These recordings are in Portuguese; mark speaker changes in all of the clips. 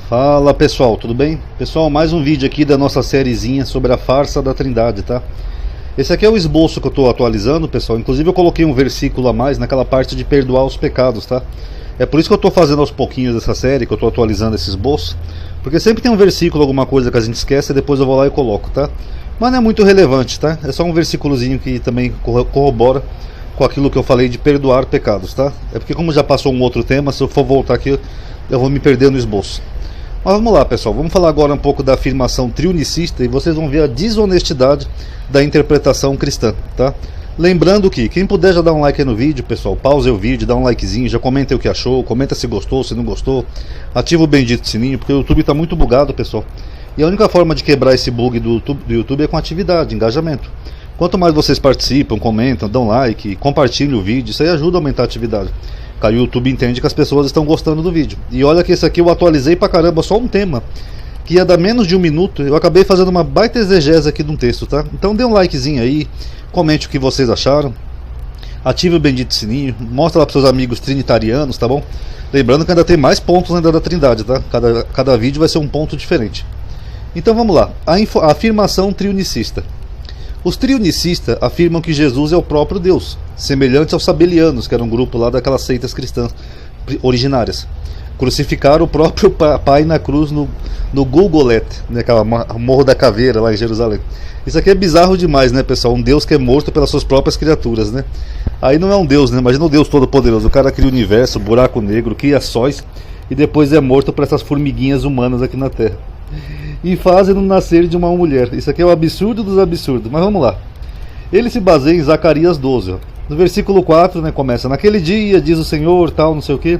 Speaker 1: Fala pessoal, tudo bem? Pessoal, mais um vídeo aqui da nossa sériezinha sobre a farsa da Trindade, tá? Esse aqui é o esboço que eu estou atualizando, pessoal. Inclusive eu coloquei um versículo a mais naquela parte de perdoar os pecados, tá? É por isso que eu estou fazendo aos pouquinhos essa série, que eu estou atualizando esse esboço. Porque sempre tem um versículo, alguma coisa que a gente esquece, e depois eu vou lá e coloco, tá? Mas não é muito relevante, tá? É só um versículozinho que também corrobora com aquilo que eu falei de perdoar pecados, tá? É porque como já passou um outro tema, se eu for voltar aqui, eu vou me perder no esboço. Mas vamos lá, pessoal, vamos falar agora um pouco da afirmação triunicista e vocês vão ver a desonestidade da interpretação cristã, tá? Lembrando que, quem puder já dá um like aí no vídeo, pessoal, pause o vídeo, dá um likezinho, já comenta o que achou, comenta se gostou, se não gostou, ativa o bendito sininho, porque o YouTube está muito bugado, pessoal. E a única forma de quebrar esse bug do YouTube é com atividade, engajamento. Quanto mais vocês participam, comentam, dão like, compartilham o vídeo, isso aí ajuda a aumentar a atividade. O YouTube entende que as pessoas estão gostando do vídeo. E olha que esse aqui eu atualizei pra caramba, só um tema que ia dar menos de um minuto. Eu acabei fazendo uma baita exegese aqui de um texto, tá? Então dê um likezinho aí, comente o que vocês acharam, ative o bendito sininho, mostra lá pros seus amigos trinitarianos, tá bom? Lembrando que ainda tem mais pontos ainda da Trindade, tá? Cada vídeo vai ser um ponto diferente. Então vamos lá, a afirmação triunicista. Os triunicistas afirmam que Jesus é o próprio Deus, semelhante aos sabelianos, que era um grupo lá daquelas seitas cristãs originárias. Crucificaram o próprio Pai na cruz no Golgotha, né, que é o Morro da Caveira lá em Jerusalém. Isso aqui é bizarro demais, né, pessoal? Um Deus que é morto pelas suas próprias criaturas, né? Aí não é um Deus, né? Imagina um Deus todo-poderoso. O cara cria o universo, o buraco negro, cria sóis e depois é morto por essas formiguinhas humanas aqui na Terra. E fazem-no nascer de uma mulher. Isso aqui é o absurdo dos absurdos. Mas vamos lá. Ele se baseia em Zacarias 12. Ó. No versículo 4, né, começa: naquele dia, diz o Senhor, tal, não sei o que.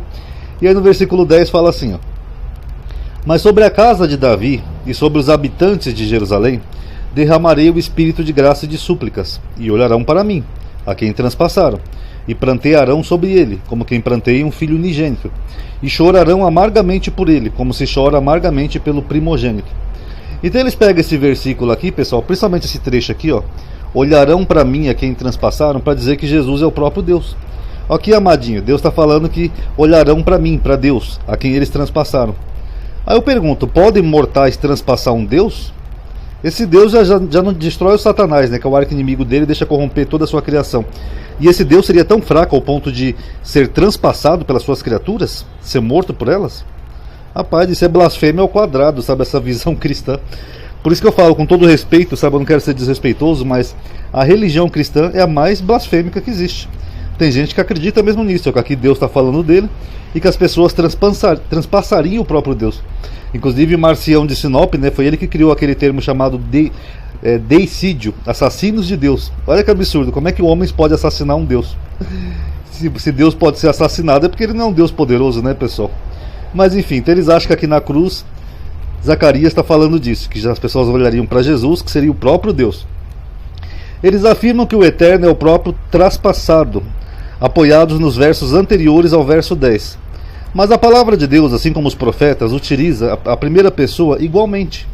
Speaker 1: E aí no versículo 10 fala assim: ó, mas sobre a casa de Davi e sobre os habitantes de Jerusalém derramarei o espírito de graça e de súplicas, e olharão para mim, a quem transpassaram, e prantearão sobre ele, como quem pranteia um filho unigênito, e chorarão amargamente por ele, como se chora amargamente pelo primogênito. Então eles pegam esse versículo aqui, pessoal, principalmente esse trecho aqui, ó, olharão para mim a quem transpassaram, para dizer que Jesus é o próprio Deus. Aqui, amadinho, Deus está falando que olharão para mim, para Deus, a quem eles transpassaram. Aí eu pergunto, podem mortais transpassar um Deus? Esse Deus já não destrói o Satanás, né, que é o arqui-inimigo dele, deixa corromper toda a sua criação. E esse Deus seria tão fraco ao ponto de ser transpassado pelas suas criaturas? Ser morto por elas? Rapaz, isso é blasfêmia ao quadrado, sabe, essa visão cristã. Por isso que eu falo com todo respeito, sabe, eu não quero ser desrespeitoso, mas a religião cristã é a mais blasfêmica que existe. Tem gente que acredita mesmo nisso, que aqui Deus está falando dele e que as pessoas transpassariam o próprio Deus. Inclusive Marcião de Sinop, né, foi ele que criou aquele termo chamado deicídio, assassinos de Deus. Olha que absurdo, como é que homens podem assassinar um Deus? Se Deus pode ser assassinado é porque ele não é um Deus poderoso, né, pessoal? Mas enfim, então eles acham que aqui na cruz Zacarias está falando disso, que já as pessoas olhariam para Jesus, que seria o próprio Deus. Eles afirmam que o Eterno é o próprio traspassado, apoiados nos versos anteriores ao verso 10. Mas a palavra de Deus, assim como os profetas, utiliza a primeira pessoa igualmente.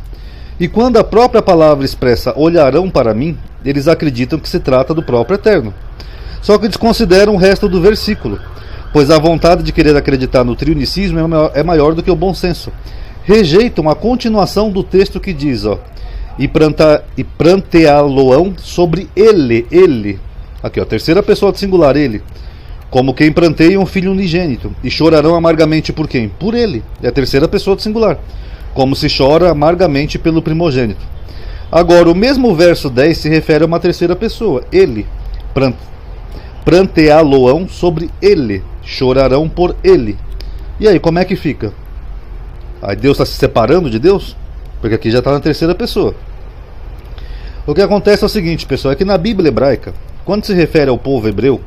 Speaker 1: E quando a própria palavra expressa olharão para mim, eles acreditam que se trata do próprio Eterno. Só que desconsideram o resto do versículo, pois a vontade de querer acreditar no triunicismo é maior do que o bom senso. Rejeitam a continuação do texto que diz, ó, e pranteá-lo-ão sobre ele. Aqui, ó, terceira pessoa de singular, ele. Como quem pranteia um filho unigênito, e chorarão amargamente por quem? Por ele. É a terceira pessoa de singular. Como se chora amargamente pelo primogênito. Agora, o mesmo verso 10 se refere a uma terceira pessoa, ele. Pranteá-lo-ão sobre ele. Chorarão por ele. E aí, como é que fica? Aí Deus está se separando de Deus? Porque aqui já está na terceira pessoa. O que acontece é o seguinte, pessoal, é que na Bíblia hebraica, quando se refere ao povo hebreu,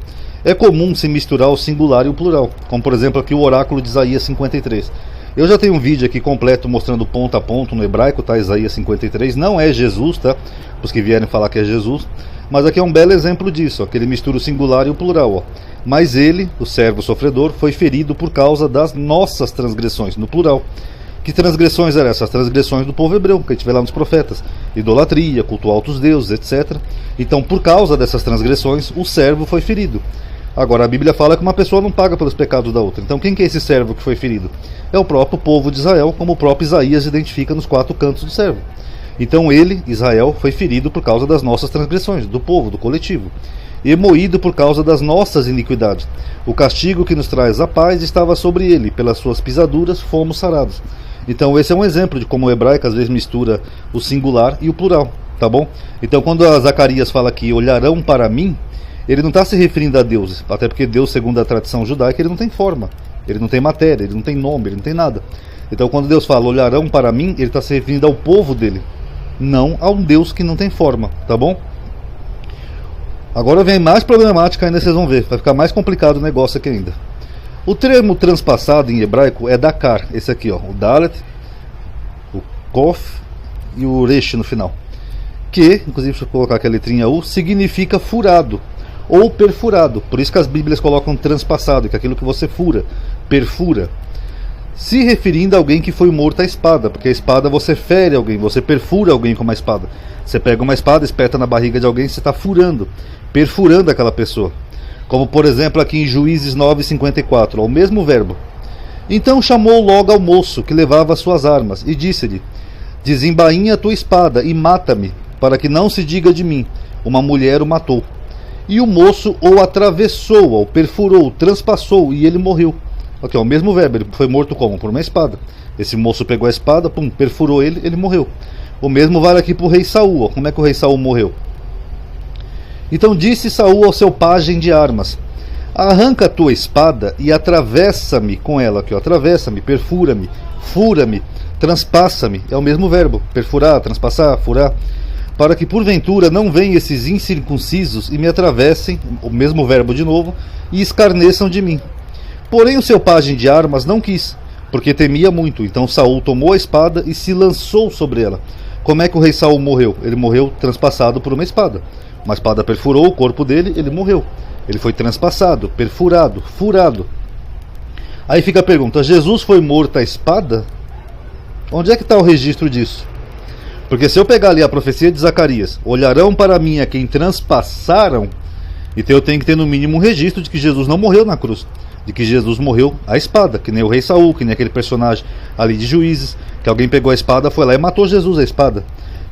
Speaker 1: é comum se misturar o singular e o plural, como por exemplo aqui o oráculo de Isaías 53. Eu já tenho um vídeo aqui completo mostrando ponto a ponto no hebraico, tá? Isaías 53, não é Jesus, tá? Os que vierem falar que é Jesus, mas aqui é um belo exemplo disso, ó, que ele mistura o singular e o plural, ó. Mas ele, o servo sofredor, foi ferido por causa das nossas transgressões, no plural. Que transgressões eram essas? As transgressões do povo hebreu, que a gente vê lá nos profetas. Idolatria, culto a altos deuses, etc. Então, por causa dessas transgressões, o servo foi ferido. Agora a Bíblia fala que uma pessoa não paga pelos pecados da outra. Então quem que é esse servo que foi ferido? É o próprio povo de Israel, como o próprio Isaías identifica nos 4 cantos do servo. Então ele, Israel, foi ferido por causa das nossas transgressões, do povo, do coletivo, e moído por causa das nossas iniquidades. O castigo que nos traz a paz estava sobre ele, pelas suas pisaduras fomos sarados. Então esse é um exemplo de como o hebraico às vezes mistura o singular e o plural, tá bom? Então quando Zacarias fala que olharão para mim, ele não está se referindo a Deus, até porque Deus, segundo a tradição judaica, ele não tem forma, ele não tem matéria, ele não tem nome, ele não tem nada. Então quando Deus fala olharão para mim, ele está se referindo ao povo dele, não a um Deus que não tem forma, tá bom? Agora vem mais problemática, ainda vocês vão ver, vai ficar mais complicado o negócio aqui ainda. O termo transpassado em hebraico é dakar, esse aqui, ó, o dalet, o kof e o resh no final, que, inclusive se eu colocar aqui a letrinha U, significa furado ou perfurado. Por isso que as Bíblias colocam transpassado, que é aquilo que você fura, perfura, se referindo a alguém que foi morto à espada, porque a espada você fere alguém, você perfura alguém com uma espada. Você pega uma espada, espeta na barriga de alguém, você está furando, perfurando aquela pessoa. Como por exemplo aqui em Juízes 9:54, o mesmo verbo. Então chamou logo ao moço que levava as suas armas e disse-lhe: desembainha a tua espada e mata-me, para que não se diga de mim, uma mulher o matou. E o moço o atravessou, o perfurou, transpassou, e ele morreu. Aqui, ó, o mesmo verbo, ele foi morto como? Por uma espada. Esse moço pegou a espada, pum, perfurou ele, ele morreu. O mesmo vale aqui para o rei Saul, ó. Como é que o rei Saul morreu? Então disse Saul ao seu pajem de armas: arranca a tua espada e atravessa-me com ela, aqui, ó, atravessa-me, perfura-me, fura-me, transpassa-me. É o mesmo verbo, perfurar, transpassar, furar, para que porventura não venham esses incircuncisos e me atravessem, o mesmo verbo de novo, e escarneçam de mim. Porém o seu pajem de armas não quis, porque temia muito. Então Saul tomou a espada e se lançou sobre ela. Como é que o rei Saul morreu? Ele morreu transpassado por uma espada. Uma espada perfurou o corpo dele, ele morreu. Ele foi transpassado, perfurado, furado. Aí fica a pergunta: Jesus foi morto à espada? Onde é que está o registro disso? Porque se eu pegar ali a profecia de Zacarias, olharão para mim a quem transpassaram, então eu tenho que ter no mínimo um registro de que Jesus não morreu na cruz, de que Jesus morreu à espada, que nem o rei Saul, que nem aquele personagem ali de Juízes, que alguém pegou a espada, foi lá e matou Jesus à espada.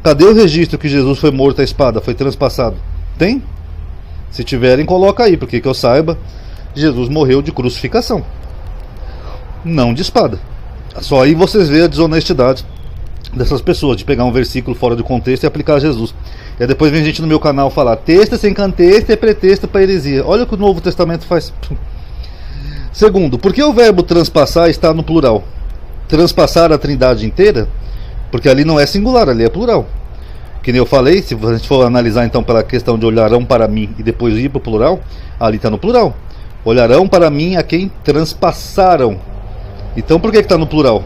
Speaker 1: Cadê o registro que Jesus foi morto à espada, foi transpassado? Tem? Se tiverem, coloca aí, porque que eu saiba, Jesus morreu de crucificação, não de espada. Só aí vocês veem a desonestidade dessas pessoas, de pegar um versículo fora do contexto e aplicar a Jesus. E aí depois vem gente no meu canal falar: texto sem contexto é pretexto para heresia. Olha o que o Novo Testamento faz. Segundo, por que o verbo transpassar está no plural? Transpassar a Trindade inteira? Porque ali não é singular, ali é plural. Que nem eu falei, se a gente for analisar então pela questão de olharão para mim e depois ir para o plural, ali está no plural. Olharão para mim a quem transpassaram. Então por que está no plural?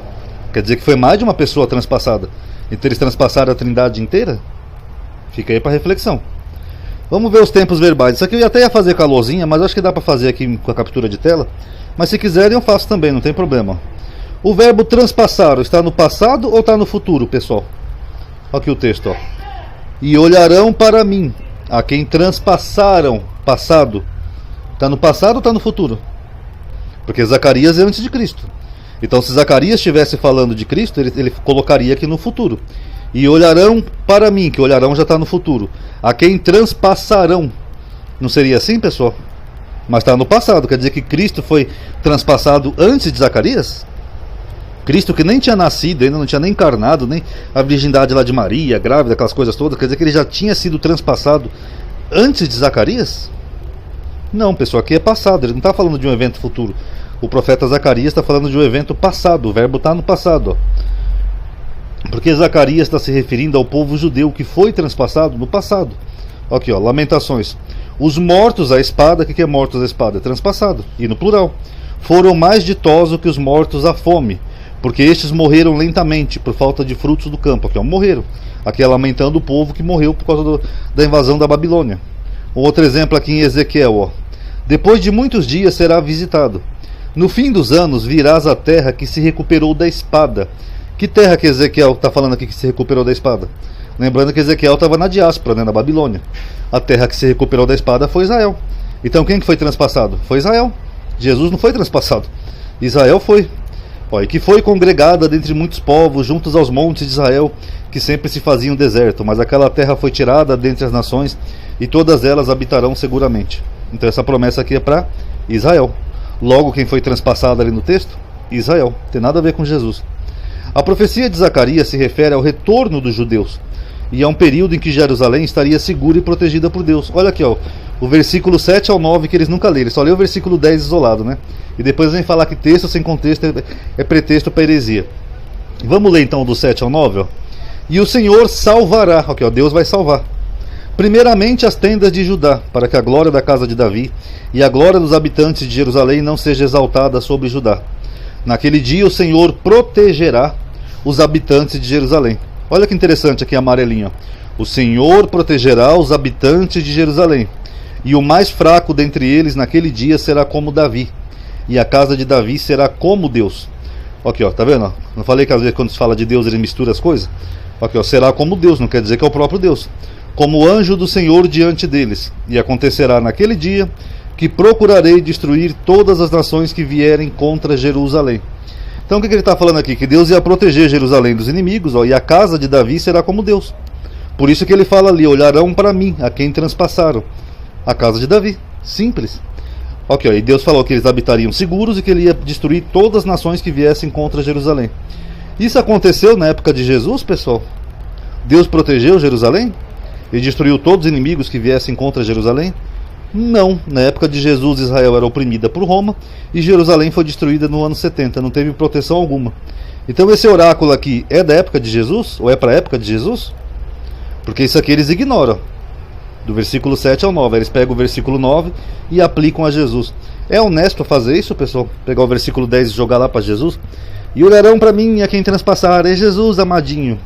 Speaker 1: Quer dizer que foi mais de uma pessoa transpassada. Então eles transpassaram a Trindade inteira? Fica aí para reflexão. Vamos ver os tempos verbais. Isso aqui eu até ia fazer com a lousinha, mas acho que dá para fazer aqui com a captura de tela. Mas se quiserem eu faço também, não tem problema. O verbo transpassar está no passado ou está no futuro, pessoal? Olha aqui o texto, ó. E olharão para mim a quem transpassaram, passado. Está no passado ou está no futuro? Porque Zacarias é antes de Cristo. Então se Zacarias estivesse falando de Cristo, ele colocaria aqui no futuro. E olharão para mim, que olharão já está no futuro, a quem transpassarão. Não seria assim, pessoal? Mas está no passado, quer dizer que Cristo foi transpassado antes de Zacarias? Cristo que nem tinha nascido ainda, não tinha nem encarnado, nem a virgindade lá de Maria, grávida, aquelas coisas todas, quer dizer que ele já tinha sido transpassado antes de Zacarias? Não, pessoal, aqui é passado, ele não está falando de um evento futuro. O profeta Zacarias está falando de um evento passado, o verbo está no passado, ó. Porque Zacarias está se referindo ao povo judeu que foi transpassado no passado. Aqui, ó, Lamentações. Os mortos à espada, o que é mortos à espada? É transpassado, e no plural. Foram mais ditosos que os mortos à fome, porque estes morreram lentamente, por falta de frutos do campo. Aqui, ó, morreram. Aqui é lamentando o povo que morreu por causa da invasão da Babilônia. Um outro exemplo aqui em Ezequiel, ó. Depois de muitos dias será visitado. No fim dos anos virás a terra que se recuperou da espada. Que terra que Ezequiel está falando aqui que se recuperou da espada? Lembrando que Ezequiel estava na diáspora, né, na Babilônia. A terra que se recuperou da espada foi Israel. Então quem que foi transpassado? Foi Israel. Jesus não foi transpassado, Israel foi. E que foi congregada dentre muitos povos, juntos aos montes de Israel, que sempre se faziam deserto, mas aquela terra foi tirada dentre as nações, e todas elas habitarão seguramente. Então essa promessa aqui é para Israel. Logo, quem foi transpassado ali no texto? Israel. Tem nada a ver com Jesus. A profecia de Zacarias se refere ao retorno dos judeus, e a um período em que Jerusalém estaria segura e protegida por Deus. Olha aqui, o versículo 7 ao 9 que eles nunca leram, eles só lê o versículo 10 isolado, né? E depois vem falar que texto sem contexto é pretexto para heresia. Vamos ler então do 7 ao 9, E o Senhor salvará, Deus vai salvar. Primeiramente as tendas de Judá, para que a glória da casa de Davi e a glória dos habitantes de Jerusalém não seja exaltada sobre Judá. Naquele dia o Senhor protegerá os habitantes de Jerusalém. Olha que interessante aqui, amarelinho. O Senhor protegerá os habitantes de Jerusalém, e o mais fraco dentre eles naquele dia será como Davi, e a casa de Davi será como Deus. Aqui, tá vendo? Não falei que às vezes quando se fala de Deus ele mistura as coisas? Aqui, será como Deus, não quer dizer que é o próprio Deus. Como anjo do Senhor diante deles. E acontecerá naquele dia que procurarei destruir todas as nações que vierem contra Jerusalém. Então o que ele está falando aqui? Que Deus ia proteger Jerusalém dos inimigos, e a casa de Davi será como Deus. Por isso que ele fala ali, olharão para mim, a quem transpassaram. A casa de Davi, simples. E Deus falou que eles habitariam seguros e que ele ia destruir todas as nações que viessem contra Jerusalém. Isso aconteceu na época de Jesus, pessoal? Deus protegeu Jerusalém? E destruiu todos os inimigos que viessem contra Jerusalém? Não, na época de Jesus Israel era oprimida por Roma e Jerusalém foi destruída no ano 70, não teve proteção alguma. Então esse oráculo aqui é da época de Jesus? Ou é para a época de Jesus? Porque isso aqui eles ignoram. Do versículo 7 ao 9, eles pegam o versículo 9 e aplicam a Jesus. É honesto fazer isso, pessoal? Pegar o versículo 10 e jogar lá para Jesus? E olharão para mim a quem transpassar. É Jesus, amadinho.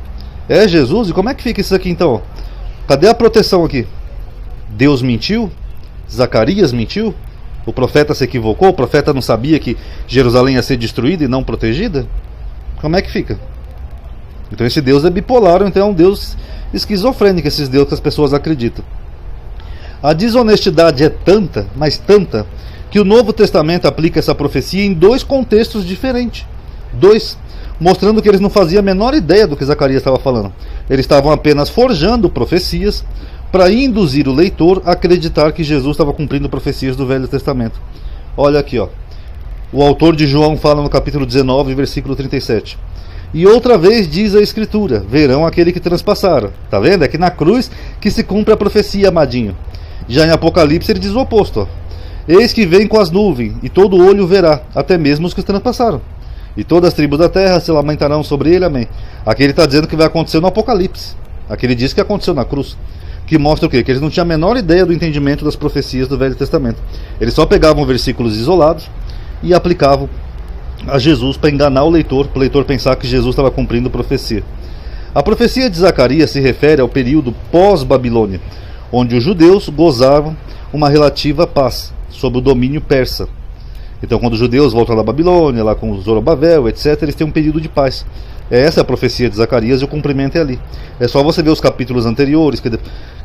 Speaker 1: É Jesus? E como é que fica isso aqui então? Cadê a proteção aqui? Deus mentiu? Zacarias mentiu? O profeta se equivocou? O profeta não sabia que Jerusalém ia ser destruída e não protegida? Como é que fica? Então esse Deus é bipolar, então é um Deus esquizofrênico, esses deuses que as pessoas acreditam. A desonestidade é tanta, mas tanta, que o Novo Testamento aplica essa profecia em dois contextos diferentes. Mostrando que eles não faziam a menor ideia do que Zacarias estava falando. Eles estavam apenas forjando profecias para induzir o leitor a acreditar que Jesus estava cumprindo profecias do Velho Testamento. Olha aqui, o autor de João fala no capítulo 19, versículo 37. E outra vez diz a Escritura, verão aquele que transpassaram. Tá vendo? É que na cruz que se cumpre a profecia, amadinho. Já em Apocalipse ele diz o oposto. Eis que vem com as nuvens, e todo olho verá, até mesmo os que transpassaram. E todas as tribos da terra se lamentarão sobre ele, amém. Aqui ele está dizendo que vai acontecer no Apocalipse. Aqui ele diz que aconteceu na cruz. Que mostra o quê? Que eles não tinham a menor ideia do entendimento das profecias do Velho Testamento. Eles só pegavam versículos isolados e aplicavam a Jesus para enganar o leitor, para o leitor pensar que Jesus estava cumprindo profecia. A profecia de Zacarias se refere ao período pós-Babilônia, onde os judeus gozavam uma relativa paz sob o domínio persa. Então quando os judeus voltam da Babilônia, lá com Zorobabel, etc., eles têm um período de paz. Essa é a profecia de Zacarias e o cumprimento é ali. É só você ver os capítulos anteriores, que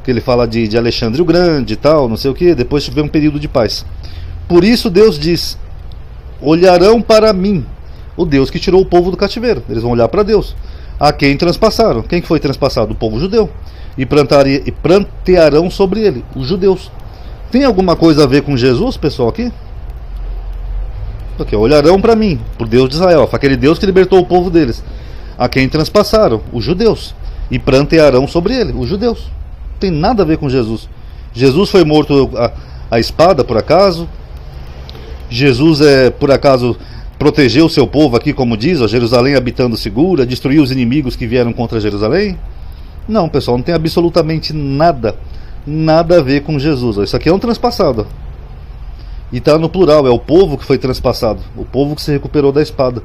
Speaker 1: ele fala de Alexandre o Grande e tal, não sei o que, depois vem um período de paz. Por isso Deus diz, olharão para mim, o Deus que tirou o povo do cativeiro. Eles vão olhar para Deus. A quem transpassaram? Quem que foi transpassado? O povo judeu. E prantearão sobre ele, os judeus. Tem alguma coisa a ver com Jesus, pessoal, aqui? Olharão para mim, por Deus de Israel, aquele Deus que libertou o povo deles. A quem transpassaram? Os judeus. E prantearão sobre ele, os judeus. Não tem nada a ver com Jesus. Jesus foi morto a espada, por acaso? Jesus, por acaso, protegeu o seu povo aqui, como diz, Jerusalém habitando segura, destruiu os inimigos que vieram contra Jerusalém? Não, pessoal, não tem absolutamente nada a ver com Jesus. Isso aqui é um transpassado. E está no plural, é o povo que foi transpassado, o povo que se recuperou da espada.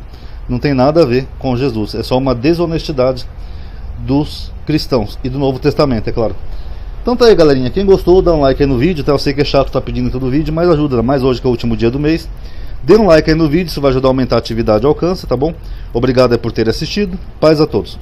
Speaker 1: Não tem nada a ver com Jesus, é só uma desonestidade dos cristãos e do Novo Testamento, é claro. Então tá aí, galerinha, quem gostou, dá um like aí no vídeo, tá? Eu sei que é chato estar pedindo em todo vídeo, mas ajuda, mais hoje que é o último dia do mês. Dê um like aí no vídeo, isso vai ajudar a aumentar a atividade e alcance, tá bom? Obrigado por ter assistido, paz a todos.